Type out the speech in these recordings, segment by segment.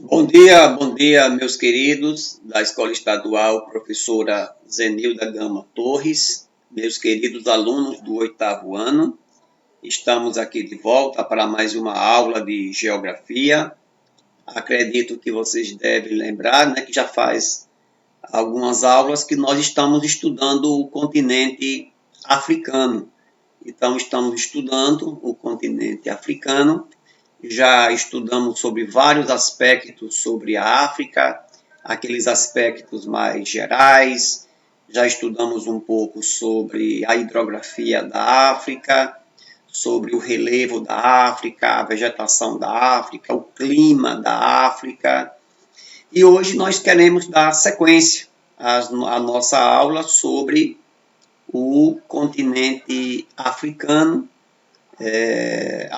Bom dia, meus queridos da Escola Estadual Professora Zenilda Gama Torres, meus queridos alunos do oitavo ano. Estamos aqui de volta para mais uma aula de Geografia. Acredito que vocês devem lembrar, né, que já faz algumas aulas que nós estamos estudando o continente africano. Então, estamos estudando o continente africano, já estudamos sobre vários aspectos sobre a África, aqueles aspectos mais gerais, já estudamos um pouco sobre a hidrografia da África, sobre o relevo da África, a vegetação da África, o clima da África. E hoje nós queremos dar sequência à nossa aula sobre o continente africano,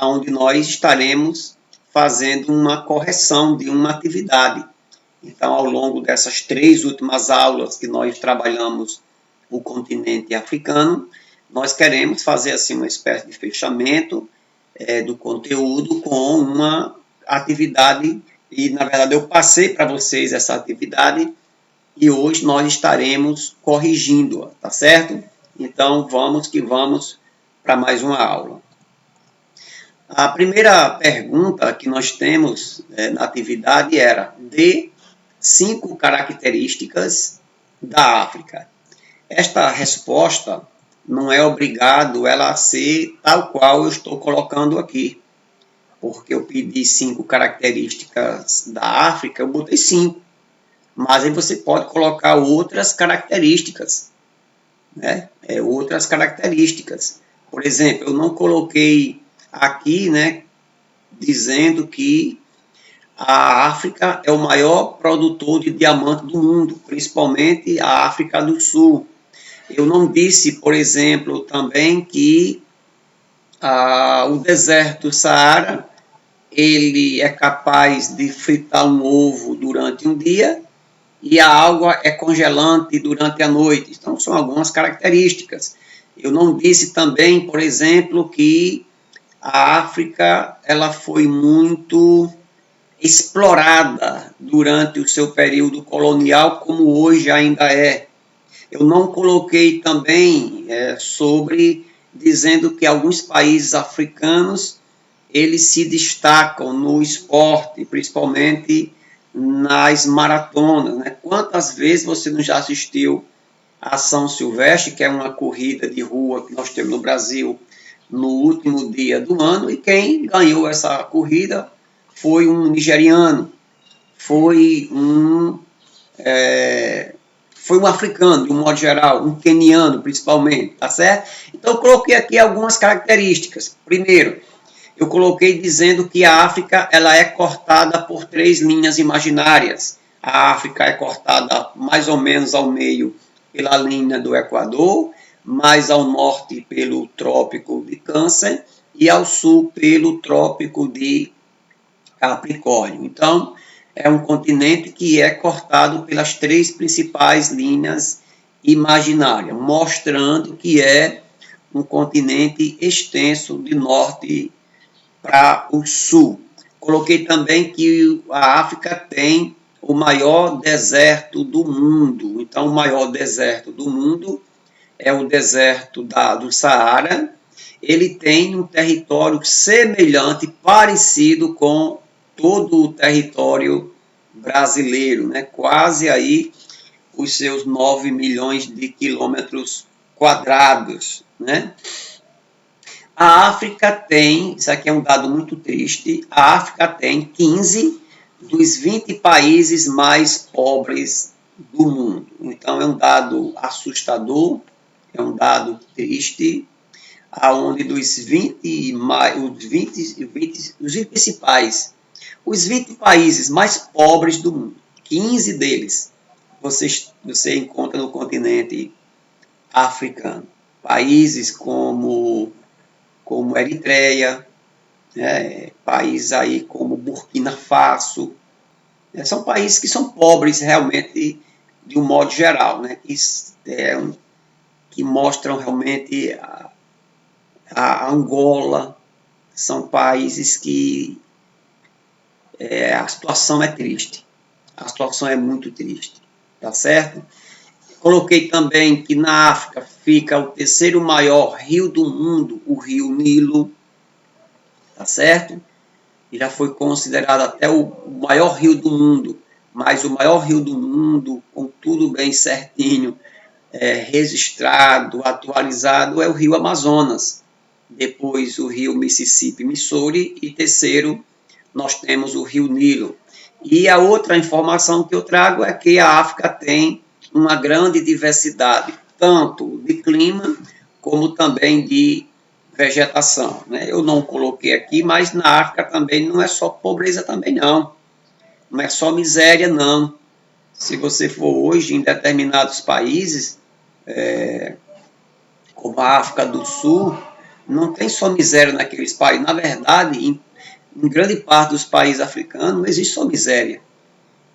onde nós estaremos fazendo uma correção de uma atividade. Então, ao longo dessas 3 últimas aulas que nós trabalhamos o continente africano, nós queremos fazer assim uma espécie de fechamento do conteúdo com uma atividade, e na verdade eu passei para vocês essa atividade e hoje nós estaremos corrigindo-a, tá certo? Então, vamos que vamos para mais uma aula. A primeira pergunta que nós temos na atividade era: dê 5 características da África. Esta resposta não é obrigado ela a ser tal qual eu estou colocando aqui, porque eu pedi 5 características da África, eu botei 5, mas aí você pode colocar outras características, né? Outras características. Por exemplo, eu não coloquei aqui, né, dizendo que a África é o maior produtor de diamante do mundo, principalmente a África do Sul. Eu não disse, por exemplo, também que o deserto do Saara ele é capaz de fritar um ovo durante um dia e a água é congelante durante a noite. Então, são algumas características. Eu não disse também, por exemplo, que a África ela foi muito explorada durante o seu período colonial, como hoje ainda é. Eu não coloquei também sobre dizendo que alguns países africanos eles se destacam no esporte, principalmente nas maratonas. Né? Quantas vezes você não já assistiu a São Silvestre, que é uma corrida de rua que nós temos no Brasil no último dia do ano, e quem ganhou essa corrida foi um nigeriano, foi um, foi um africano, de um modo geral, um queniano principalmente, tá certo? Então eu coloquei aqui algumas características. Primeiro, eu coloquei dizendo que a África ela é cortada por 3 linhas imaginárias. A África é cortada mais ou menos ao meio pela linha do Equador, mais ao norte pelo Trópico de Câncer e ao sul pelo Trópico de Capricórnio. Então, é um continente que é cortado pelas 3 principais linhas imaginárias, mostrando que é um continente extenso de norte para o sul. Coloquei também que a África tem o maior deserto do mundo. Então, o maior deserto do mundo é o deserto do Saara. Ele tem um território semelhante, parecido com todo o território brasileiro, né? Quase aí os seus 9 milhões de quilômetros quadrados, né? A África tem, isso aqui é um dado muito triste, a África tem 15 dos 20 países mais pobres do mundo. Então é um dado assustador, é um dado triste, aonde dos 20, os 20 países mais pobres do mundo, 15 deles você encontra no continente africano. Países como Eritreia, né, países aí como Burkina Faso, né, são países que são pobres realmente de um modo geral, né, que mostram realmente a Angola, são países que a situação é triste. A situação é muito triste, tá certo? Coloquei também que na África fica o terceiro maior rio do mundo, o rio Nilo, tá certo? E já foi considerado até o maior rio do mundo, mas o maior rio do mundo, com tudo bem certinho, registrado, atualizado, é o rio Amazonas. Depois o rio Mississippi, Missouri, e terceiro nós temos o rio Nilo. E a outra informação que eu trago é que a África tem uma grande diversidade, tanto de clima como também de vegetação. Né? Eu não coloquei aqui, mas na África também não é só pobreza também não. Não é só miséria não. Se você for hoje em determinados países, como a África do Sul, não tem só miséria naqueles países. Na verdade, em grande parte dos países africanos, não existe só miséria.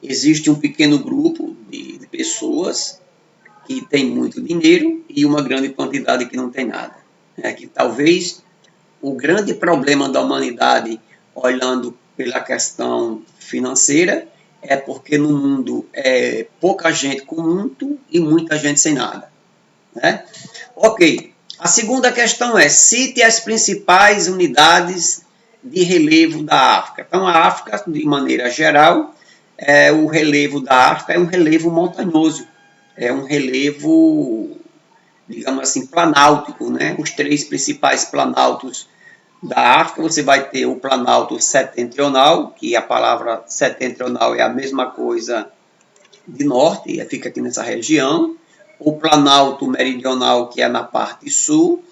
Existe um pequeno grupo de pessoas que tem muito dinheiro e uma grande quantidade que não tem nada. É que talvez o grande problema da humanidade, olhando pela questão financeira, é porque no mundo é pouca gente com muito e muita gente sem nada. Né? Ok. A segunda questão é: cite as principais unidades de relevo da África. Então, a África, de maneira geral, o relevo da África é um relevo montanhoso, é um relevo, digamos assim, planáltico, né? Os três principais planaltos da África, você vai ter o planalto setentrional, que a palavra setentrional é a mesma coisa de norte, fica aqui nessa região, o planalto meridional, que é na parte sul,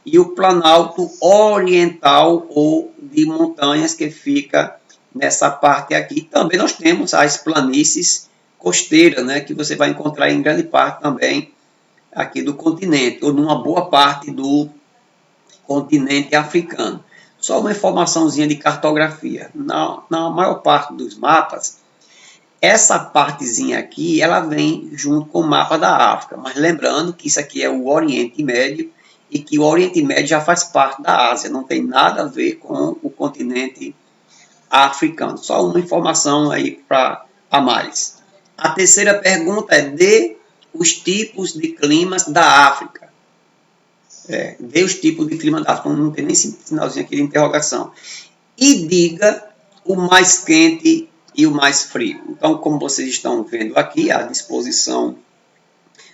e o planalto oriental ou de montanhas, que fica nessa parte aqui. Também nós temos as planícies costeiras, né, que você vai encontrar em grande parte também aqui do continente, ou numa boa parte do continente africano. Só uma informaçãozinha de cartografia. Na maior parte dos mapas, essa partezinha aqui, ela vem junto com o mapa da África, mas lembrando que isso aqui é o Oriente Médio e que o Oriente Médio já faz parte da Ásia, não tem nada a ver com o continente africano. Só uma informação aí para mais. A terceira pergunta é: dê os tipos de climas da África. Dê os tipos de clima da África, não tem nem sinalzinho aqui de interrogação. E diga o mais quente e o mais frio. Então, como vocês estão vendo aqui, a disposição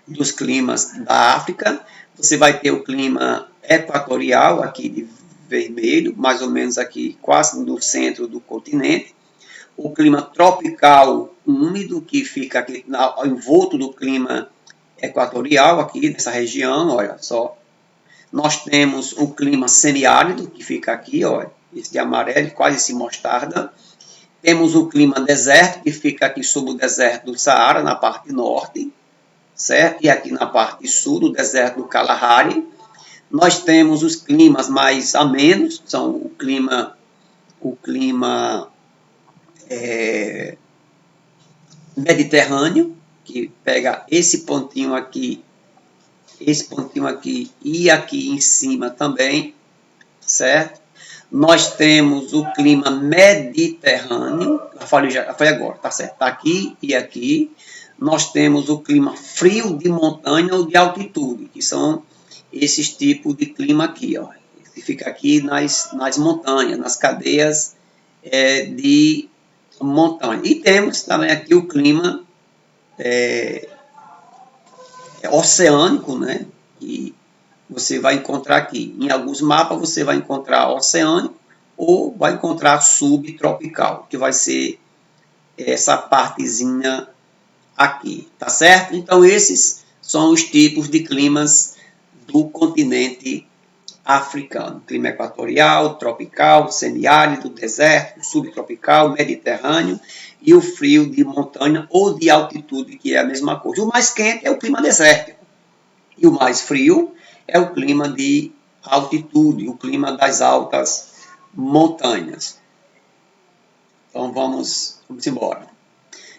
dos climas da África, você vai ter o clima equatorial, aqui de vermelho, mais ou menos aqui quase no centro do continente, o clima tropical úmido, que fica aqui envolto do clima equatorial, aqui nessa região, olha só. Nós temos o clima semiárido, que fica aqui, olha, esse de amarelo, quase esse mostarda. Temos o clima desértico, que fica aqui sob o deserto do Saara, na parte norte, certo? E aqui na parte sul, do deserto do Kalahari. Nós temos os climas mais amenos, são o clima mediterrâneo, que pega esse pontinho aqui e aqui em cima também, certo? Nós temos o clima mediterrâneo, eu falei agora, tá certo? Tá aqui e aqui. Nós temos o clima frio de montanha ou de altitude, que são esses tipos de clima aqui, ó, que fica aqui nas montanhas, nas cadeias de montanha. E temos também aqui o clima oceânico, né? E você vai encontrar aqui, em alguns mapas você vai encontrar oceânico ou vai encontrar subtropical, que vai ser essa partezinha aqui, tá certo? Então esses são os tipos de climas do continente africano: clima equatorial, tropical, semiárido, deserto, subtropical, mediterrâneo e o frio de montanha ou de altitude, que é a mesma coisa. O mais quente é o clima desértico e o mais frio é o clima de altitude, o clima das altas montanhas. Então vamos embora.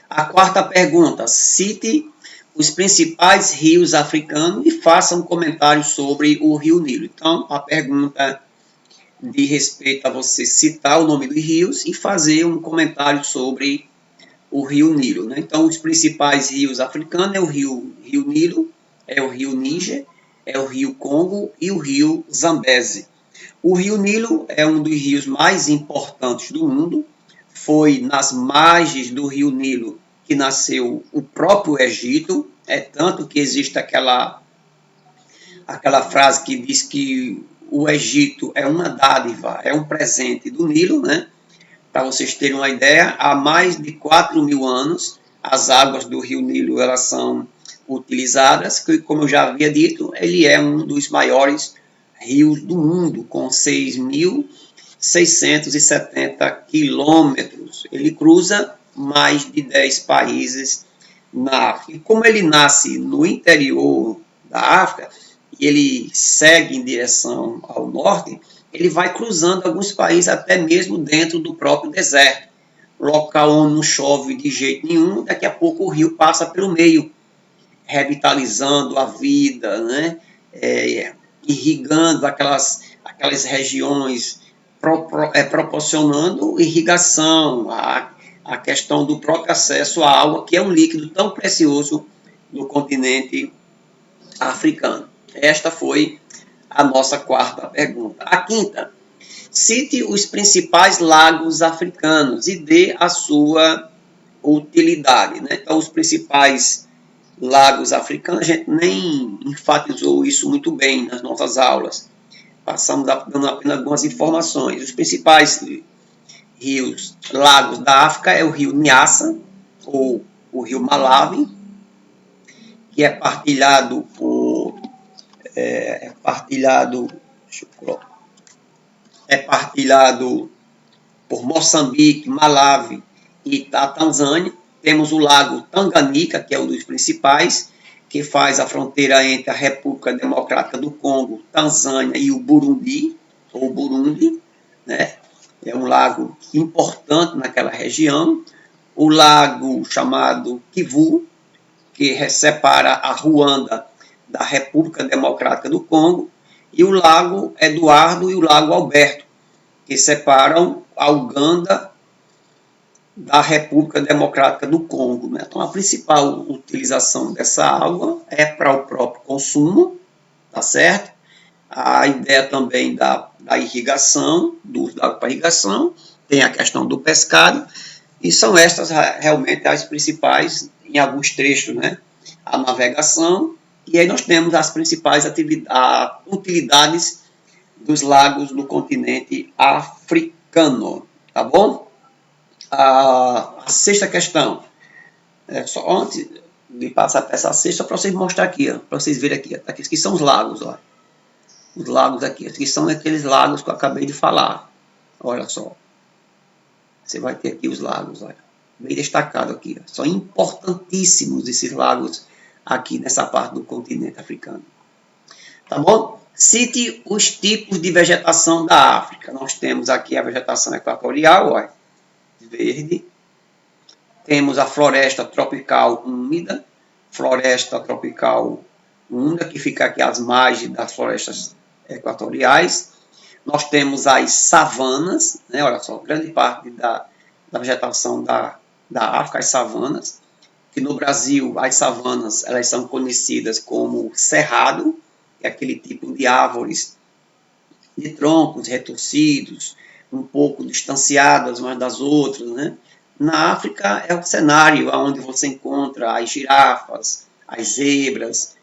A quarta pergunta: cite os principais rios africanos e faça um comentário sobre o rio Nilo. Então, a pergunta de respeito a você citar o nome dos rios e fazer um comentário sobre o rio Nilo, né? Então, os principais rios africanos é o rio Nilo, é o rio Níger, é o rio Congo e o rio Zambeze. O rio Nilo é um dos rios mais importantes do mundo. Foi nas margens do rio Nilo que nasceu o próprio Egito. É tanto que existe aquela frase que diz que o Egito é uma dádiva, é um presente do Nilo, né? Para vocês terem uma ideia, há mais de 4.000 anos, as águas do rio Nilo elas são utilizadas, que, como eu já havia dito, ele é um dos maiores rios do mundo, com 6.670 quilômetros. Ele cruza mais de 10 países na África. E como ele nasce no interior da África, e ele segue em direção ao norte, ele vai cruzando alguns países até mesmo dentro do próprio deserto. Local onde não chove de jeito nenhum, daqui a pouco o rio passa pelo meio, revitalizando a vida, né? Irrigando aquelas regiões, proporcionando irrigação, a questão do próprio acesso à água, que é um líquido tão precioso no continente africano. Esta foi a nossa quarta pergunta. A quinta, cite os principais lagos africanos e dê a sua utilidade, né? Então, os principais lagos africanos, a gente nem enfatizou isso muito bem nas nossas aulas. Passamos dando apenas algumas informações. Os principais lagos da África é o rio Nyassa, ou o rio Malawi, que é partilhado por Moçambique, Malawi e a Tanzânia. Temos o lago Tanganica, que é um dos principais, que faz a fronteira entre a República Democrática do Congo, Tanzânia e o Burundi, ou Burundi, né? É um lago importante naquela região. O lago chamado Kivu, que separa a Ruanda da República Democrática do Congo, e o lago Eduardo e o lago Alberto, que separam a Uganda da República Democrática do Congo, né? Então, a principal utilização dessa água é para o próprio consumo, tá certo? A ideia também da irrigação, do uso da água para irrigação, tem a questão do pescado, e são estas realmente as principais, em alguns trechos, né? A navegação, e aí nós temos as principais utilidades dos lagos do continente africano, tá bom? A sexta questão, só antes de passar para essa sexta, para vocês mostrar aqui, para vocês verem aqui, aqui são os lagos, ó. Os lagos aqui são aqueles lagos que eu acabei de falar, olha só, você vai ter aqui os lagos, olha, bem destacado aqui, ó. São importantíssimos esses lagos aqui nessa parte do continente africano, tá bom? Cite os tipos de vegetação da África. Nós temos aqui a vegetação equatorial, olha, verde. Temos a floresta tropical úmida, que fica aqui às margens das florestas equatoriais. Nós temos as savanas, né? Olha só, grande parte da vegetação da África, as savanas, que no Brasil as savanas elas são conhecidas como cerrado, que é aquele tipo de árvores de troncos retorcidos, um pouco distanciadas umas das outras, né? Na África é o cenário onde você encontra as girafas, as zebras,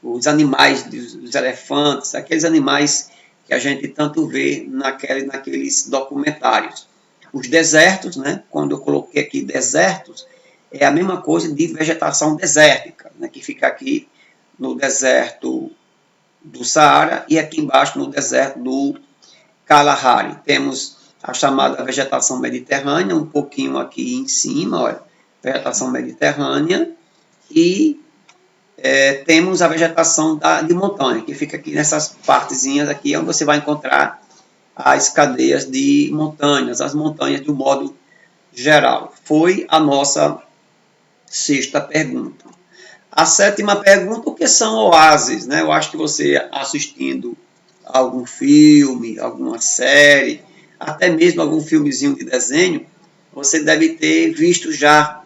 os animais dos elefantes, aqueles animais que a gente tanto vê naqueles documentários. Os desertos, né? Quando eu coloquei aqui desertos, é a mesma coisa de vegetação desértica, né? Que fica aqui no deserto do Saara e aqui embaixo no deserto do Kalahari. Temos a chamada vegetação mediterrânea, um pouquinho aqui em cima, olha, vegetação mediterrânea, e temos a vegetação de montanha, que fica aqui nessas partezinhas aqui, onde você vai encontrar as cadeias de montanhas, as montanhas de um modo geral. Foi a nossa sexta pergunta. A sétima pergunta, o que são oásis? Né? Eu acho que você assistindo algum filme, alguma série, até mesmo algum filmezinho de desenho, você deve ter visto já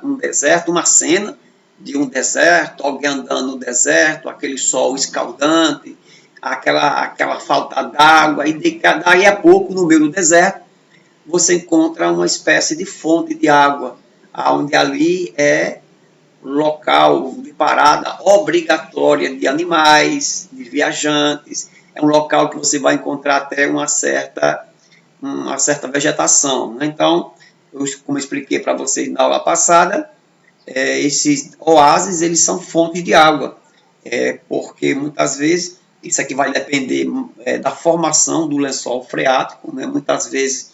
um deserto, uma cena de um deserto, alguém andando no deserto, aquele sol escaldante, aquela falta d'água, e daí a pouco, no meio do deserto, você encontra uma espécie de fonte de água, onde ali é local de parada obrigatória de animais, de viajantes, é um local que você vai encontrar até uma certa vegetação. Né? Então, como eu expliquei para vocês na aula passada, esses oásis eles são fontes de água, porque muitas vezes, isso aqui vai depender da formação do lençol freático, né? Muitas vezes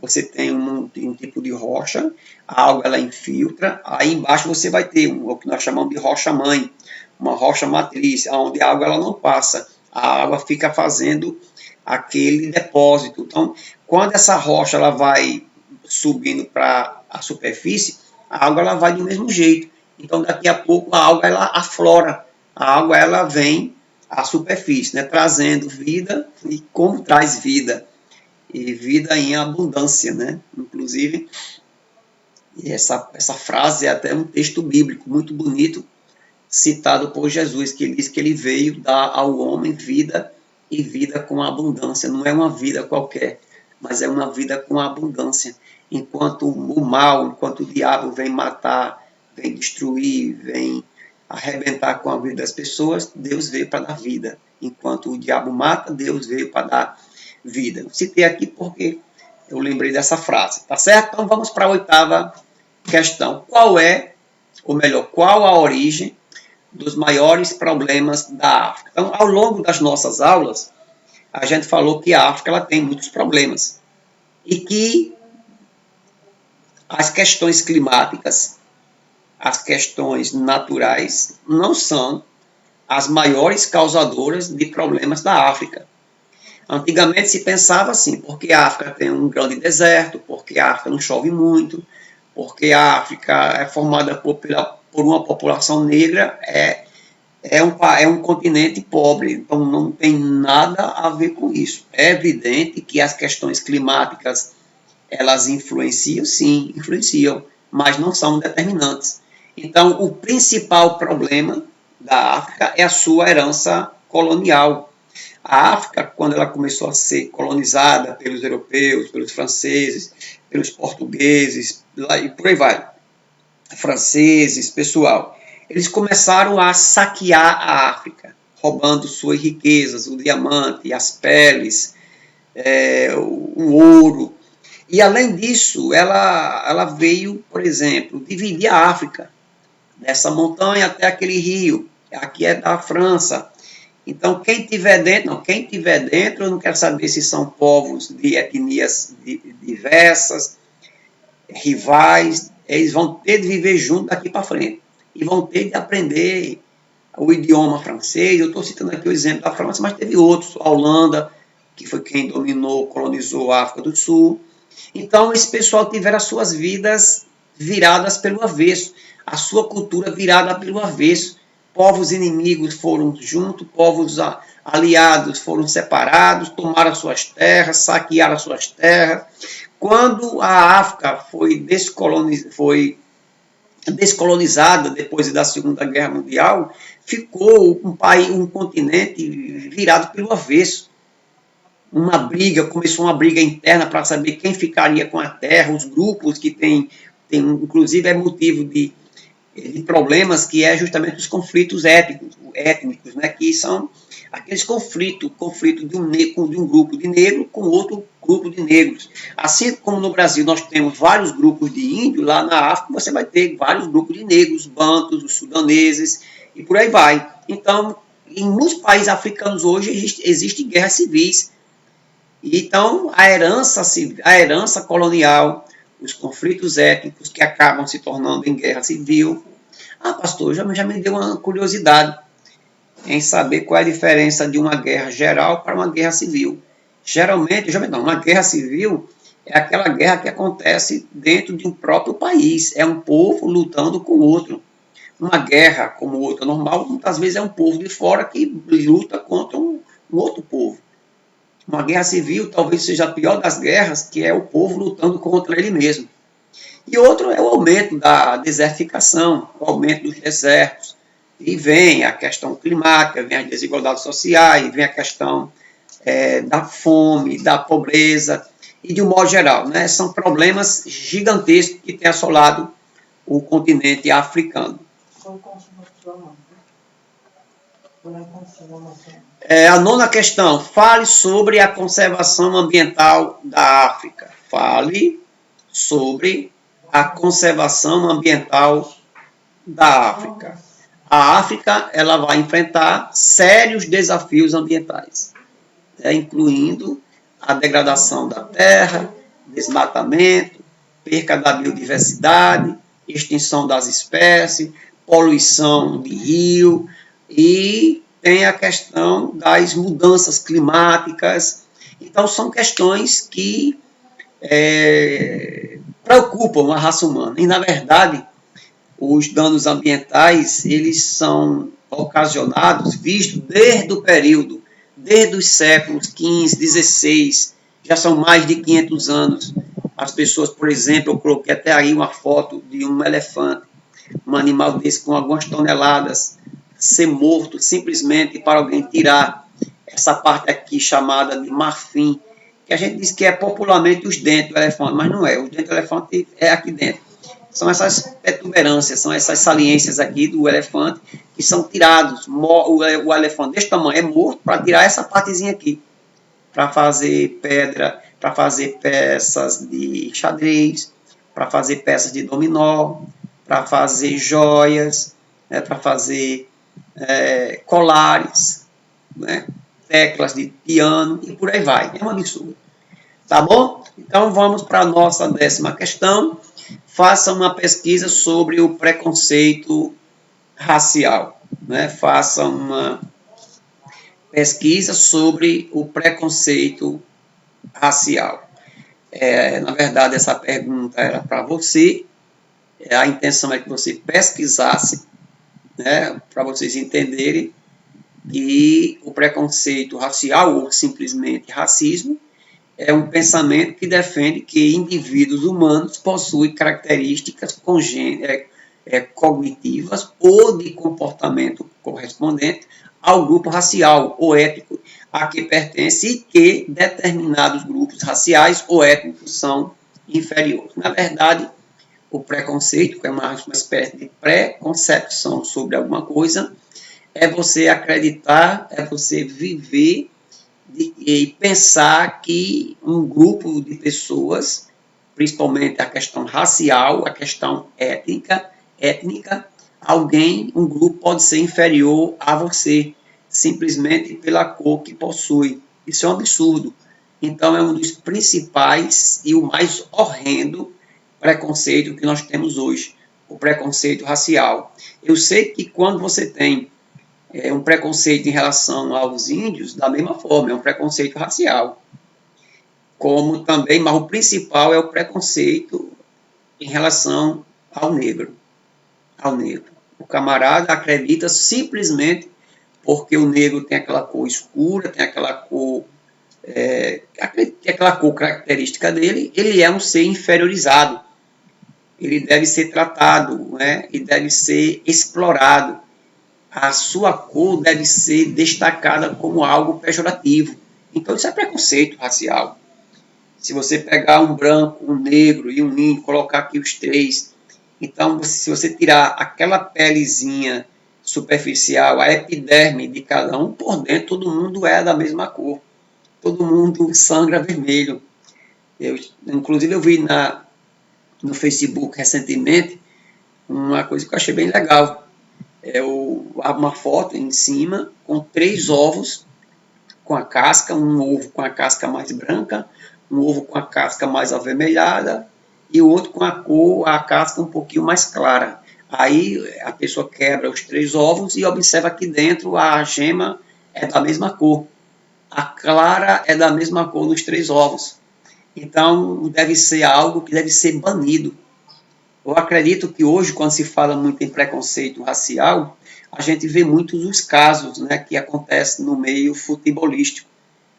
você tem um tipo de rocha, a água ela infiltra, aí embaixo você vai ter o que nós chamamos de rocha-mãe, uma rocha matriz, onde a água ela não passa, a água fica fazendo aquele depósito. Então, quando essa rocha ela vai subindo para a superfície, a água ela vai do mesmo jeito. Então, daqui a pouco a água ela aflora, a água ela vem à superfície, né, trazendo vida, e como traz vida? E vida em abundância, né? Inclusive, essa frase é até um texto bíblico muito bonito, citado por Jesus, que ele diz que ele veio dar ao homem vida e vida com abundância. Não é uma vida qualquer, mas é uma vida com abundância. Enquanto o mal, enquanto o diabo vem matar, vem destruir, vem arrebentar com a vida das pessoas, Deus veio para dar vida. Enquanto o diabo mata, Deus veio para dar vida. Citei aqui porque eu lembrei dessa frase, tá certo? Então vamos para a 8ª questão. Qual a origem dos maiores problemas da África? Então, ao longo das nossas aulas, a gente falou que a África ela tem muitos problemas e que as questões climáticas, as questões naturais, não são as maiores causadoras de problemas da África. Antigamente se pensava assim, porque a África tem um grande deserto, porque a África não chove muito, porque a África é formada por uma população negra, é um continente pobre, então não tem nada a ver com isso. É evidente que as questões climáticas, elas influenciam, sim, influenciam, mas não são determinantes. Então, o principal problema da África é a sua herança colonial. A África, quando ela começou a ser colonizada pelos europeus, pelos franceses, pelos portugueses, e por aí vai, franceses, pessoal, eles começaram a saquear a África, roubando suas riquezas, o diamante, as peles, o ouro. E, além disso, ela veio, por exemplo, dividir a África, dessa montanha até aquele rio, aqui é da França. Então, quem tiver dentro, eu não quero saber se são povos de etnias diversas, rivais, eles vão ter de viver junto daqui para frente. E vão ter de aprender o idioma francês. Eu estou citando aqui o exemplo da França, mas teve outros. A Holanda, que foi quem dominou, colonizou a África do Sul. Então, esse pessoal tiveram as suas vidas viradas pelo avesso, a sua cultura virada pelo avesso. Povos inimigos foram juntos, povos aliados foram separados, tomaram suas terras, saquearam suas terras. Quando a África foi descolonizada depois da Segunda Guerra Mundial, ficou um continente virado pelo avesso. Começou uma briga interna para saber quem ficaria com a terra, os grupos que tem inclusive é motivo de problemas, que é justamente os conflitos étnicos, né, que são aqueles conflitos de um grupo de negros com outro grupo de negros. Assim como no Brasil nós temos vários grupos de índios, lá na África você vai ter vários grupos de negros, bantus, os sudaneses, e por aí vai. Então, em muitos países africanos hoje existem guerras civis. Então, a herança colonial, os conflitos étnicos que acabam se tornando em guerra civil. Pastor, já me deu uma curiosidade em saber qual é a diferença de uma guerra geral para uma guerra civil. Geralmente, uma guerra civil é aquela guerra que acontece dentro de um próprio país. É um povo lutando com o outro. Uma guerra como outra normal, muitas vezes é um povo de fora que luta contra um outro povo. Uma guerra civil talvez seja a pior das guerras, que é o povo lutando contra ele mesmo. E outro é o aumento da desertificação, o aumento dos desertos. E vem a questão climática, vem as desigualdades sociais, vem a questão da fome, da pobreza, e de um modo geral, né, são problemas gigantescos que têm assolado o continente africano. A nona questão, fale sobre a conservação ambiental da África. Fale sobre a conservação ambiental da África. A África ela vai enfrentar sérios desafios ambientais, incluindo a degradação da terra, desmatamento, perca da biodiversidade, extinção das espécies, poluição de rio, e tem a questão das mudanças climáticas. Então, são questões que preocupam a raça humana. E, na verdade, os danos ambientais, eles são ocasionados, vistos desde o período, desde os séculos XV, XVI, já são mais de 500 anos. As pessoas, por exemplo, eu coloquei até aí uma foto de um elefante, um animal desse com algumas toneladas, ser morto simplesmente para alguém tirar essa parte aqui chamada de marfim, que a gente diz que é popularmente os dentes do elefante, mas não é, os dentes do elefante é aqui dentro. São essas protuberâncias, são essas saliências aqui do elefante que são tirados. O elefante desse tamanho é morto para tirar essa partezinha aqui, para fazer pedra, para fazer peças de xadrez, para fazer peças de dominó, para fazer joias, né, para fazer colares, né, teclas de piano e por aí vai. É um absurdo. Tá bom? Então vamos para a nossa 10ª questão. Faça uma pesquisa sobre o preconceito racial. Né? Faça uma pesquisa sobre o preconceito racial. Na verdade, essa pergunta era para você. A intenção é que você pesquisasse, né, para vocês entenderem que o preconceito racial, ou simplesmente racismo, é um pensamento que defende que indivíduos humanos possuem características cognitivas ou de comportamento correspondente ao grupo racial ou étnico a que pertence e que determinados grupos raciais ou étnicos são inferiores. Na verdade, o preconceito, que é uma espécie de preconcepção sobre alguma coisa, é você acreditar, é você viver e pensar que um grupo de pessoas, principalmente a questão racial, a questão étnica, um grupo pode ser inferior a você, simplesmente pela cor que possui. Isso é um absurdo. Então, é um dos principais e o mais horrendo preconceito que nós temos hoje, o preconceito racial. Eu sei que quando você tem um preconceito em relação aos índios, da mesma forma, é um preconceito racial. Como também, mas o principal é o preconceito em relação ao negro. O camarada acredita simplesmente porque o negro tem aquela cor escura, tem aquela cor característica dele, ele é um ser inferiorizado. Ele deve ser tratado, né, e deve ser explorado. A sua cor deve ser destacada como algo pejorativo. Então, isso é preconceito racial. Se você pegar um branco, um negro e um índio, colocar aqui os três, então, se você tirar aquela pelezinha superficial, a epiderme de cada um, por dentro todo mundo é da mesma cor. Todo mundo sangra vermelho. Inclusive, eu vi no Facebook recentemente uma coisa que eu achei bem legal. Uma foto em cima com 3 ovos com a casca, um ovo com a casca mais branca, um ovo com a casca mais avermelhada e o outro com a casca um pouquinho mais clara. Aí a pessoa quebra os 3 ovos e observa que dentro a gema é da mesma cor. A clara é da mesma cor nos 3 ovos. Então deve ser algo que deve ser banido. Eu acredito que hoje, quando se fala muito em preconceito racial, a gente vê muitos os casos, né, que acontecem no meio futebolístico.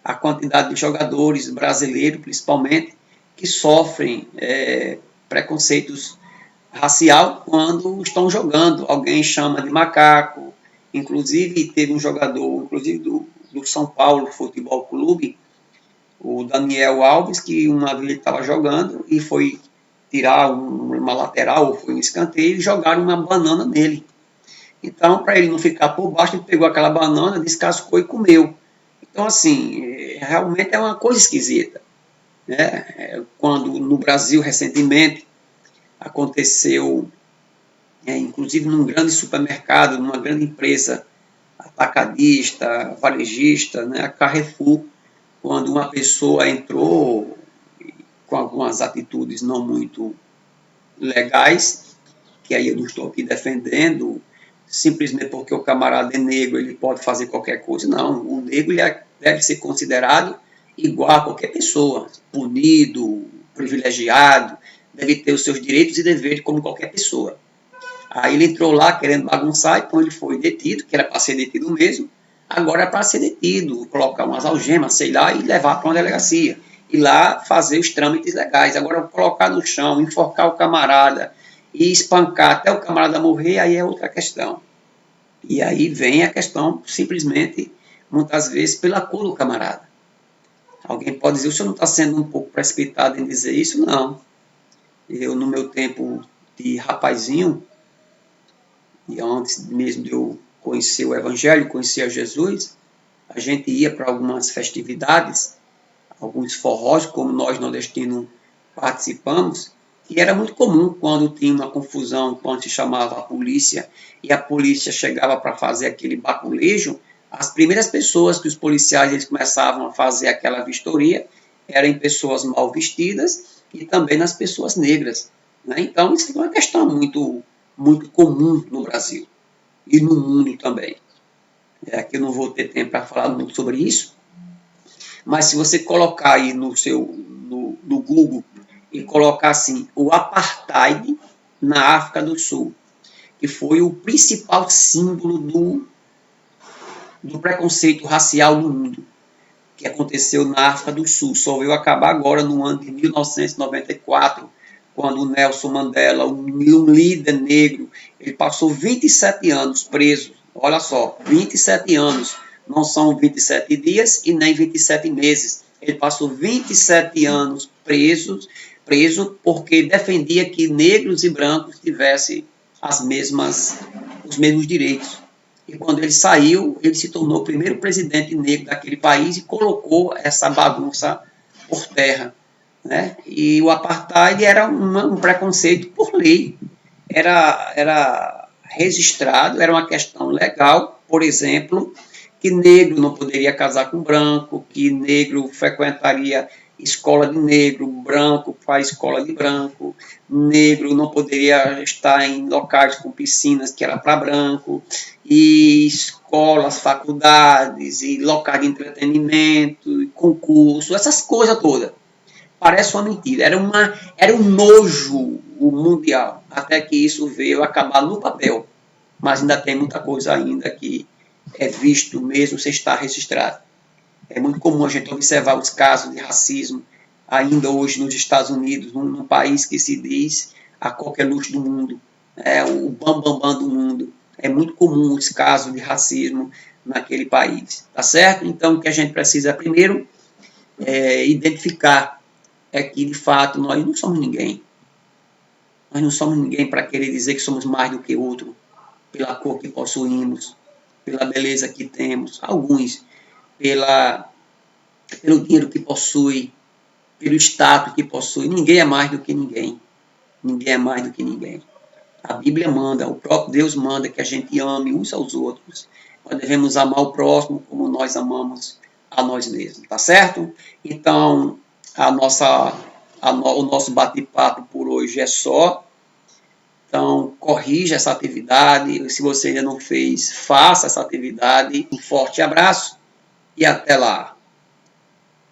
a quantidade de jogadores brasileiros, principalmente, que sofrem preconceitos racial quando estão jogando. Alguém chama de macaco. Inclusive, teve um jogador, inclusive do São Paulo Futebol Clube, o Daniel Alves, que uma vez ele estava jogando e foi tirar uma lateral, ou foi um escanteio, e jogaram uma banana nele. Então, para ele não ficar por baixo, ele pegou aquela banana, descascou e comeu. Então, assim, realmente é uma coisa esquisita. Né? Quando no Brasil, recentemente, aconteceu, inclusive num grande supermercado, numa grande empresa atacadista, varejista, né, a Carrefour, quando uma pessoa entrou com algumas atitudes não muito legais, que aí eu não estou aqui defendendo, simplesmente porque o camarada é negro, ele pode fazer qualquer coisa. Não, o negro ele deve ser considerado igual a qualquer pessoa, punido, privilegiado, deve ter os seus direitos e deveres como qualquer pessoa. Aí ele entrou lá querendo bagunçar, então ele foi detido, que era para ser detido mesmo, agora é para ser detido, colocar umas algemas, sei lá, e levar para uma delegacia. E lá fazer os trâmites legais. Agora, colocar no chão, enforcar o camarada e espancar até o camarada morrer, aí é outra questão. E aí vem a questão, simplesmente, muitas vezes, pela cor do camarada. Alguém pode dizer, o senhor não está sendo um pouco precipitado em dizer isso? Não. Eu, no meu tempo de rapazinho, e antes mesmo de eu conhecer o Evangelho, conhecer a Jesus, a gente ia para algumas festividades, alguns forrós, como nós nordestinos participamos, e era muito comum quando tinha uma confusão, quando se chamava a polícia, e a polícia chegava para fazer aquele baculejo, as primeiras pessoas que os policiais eles começavam a fazer aquela vistoria eram em pessoas mal vestidas e também nas pessoas negras. Né? Então, isso é uma questão muito comum no Brasil e no mundo também. Aqui eu não vou ter tempo para falar muito sobre isso, mas se você colocar aí no Google e colocar assim, o apartheid na África do Sul, que foi o principal símbolo do preconceito racial no mundo, que aconteceu na África do Sul, só veio acabar agora no ano de 1994, quando o Nelson Mandela, um líder negro, ele passou 27 anos preso. Olha só, 27 anos, não são 27 dias e nem 27 meses. Ele passou 27 anos preso porque defendia que negros e brancos tivessem os mesmos direitos. E quando ele saiu, ele se tornou o primeiro presidente negro daquele país e colocou essa bagunça por terra. Né? E o apartheid era um preconceito por lei. Era registrado, era uma questão legal, por exemplo, que negro não poderia casar com branco, que negro frequentaria escola de negro, branco faz escola de branco, negro não poderia estar em locais com piscinas que era para branco, e escolas, faculdades, e locais de entretenimento, concurso, essas coisas todas. Parece uma mentira, era um nojo o mundial, até que isso veio acabar no papel, mas ainda tem muita coisa ainda que é visto mesmo sem estar registrado. É muito comum a gente observar os casos de racismo ainda hoje nos Estados Unidos, num país que se diz a qualquer luxo do mundo, o bambambam do mundo. É muito comum os casos de racismo naquele país, tá certo? Então, o que a gente precisa primeiro é identificar que, de fato, nós não somos ninguém. Nós não somos ninguém para querer dizer que somos mais do que outro, pela cor que possuímos, pela beleza que temos, alguns pelo dinheiro que possui, pelo status que possui. Ninguém é mais do que ninguém. Ninguém é mais do que ninguém. A Bíblia manda, o próprio Deus manda que a gente ame uns aos outros. Nós devemos amar o próximo como nós amamos a nós mesmos, tá certo? Então, o nosso bate-papo por hoje é só. Então, corrija essa atividade. Se você ainda não fez, faça essa atividade. Um forte abraço e até lá.